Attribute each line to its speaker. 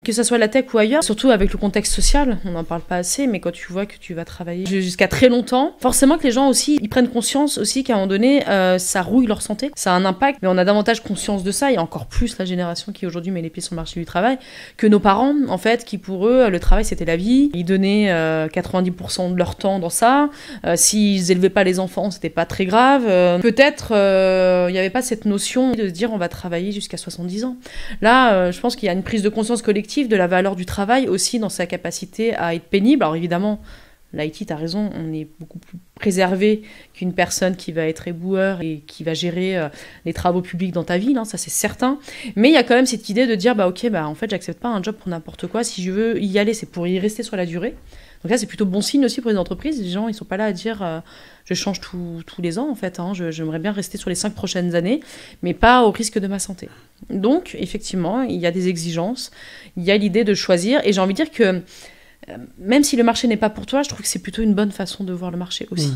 Speaker 1: Que ça soit la tech ou ailleurs, surtout avec le contexte social, on n'en parle pas assez, mais quand tu vois que tu vas travailler jusqu'à très longtemps, forcément que les gens aussi, ils prennent conscience aussi qu'à un moment donné, ça rouille leur santé, ça a un impact, mais on a davantage conscience de ça, et encore plus la génération qui aujourd'hui met les pieds sur le marché du travail, que nos parents, en fait, qui pour eux, le travail c'était la vie, ils donnaient 90% de leur temps dans ça, s'ils élevaient pas les enfants, c'était pas très grave, peut-être il n'y avait pas cette notion de se dire on va travailler jusqu'à 70 ans. Là, je pense qu'il y a une prise de conscience collective de la valeur du travail aussi dans sa capacité à être pénible. Alors évidemment, l'IT, t'as raison, on est beaucoup plus préservé qu'une personne qui va être éboueur et qui va gérer les travaux publics dans ta ville, hein, ça c'est certain. Mais il y a quand même cette idée de dire, en fait, j'accepte pas un job pour n'importe quoi. Si je veux y aller, c'est pour y rester sur la durée. Donc là, c'est plutôt bon signe aussi pour les entreprises. Les gens, ils sont pas là à dire je change tous les ans, en fait. Hein. J'aimerais bien rester sur les 5 prochaines années, mais pas au risque de ma santé. Donc, effectivement, il y a des exigences. Il y a l'idée de choisir. Et j'ai envie de dire que même si le marché n'est pas pour toi, je trouve que c'est plutôt une bonne façon de voir le marché aussi.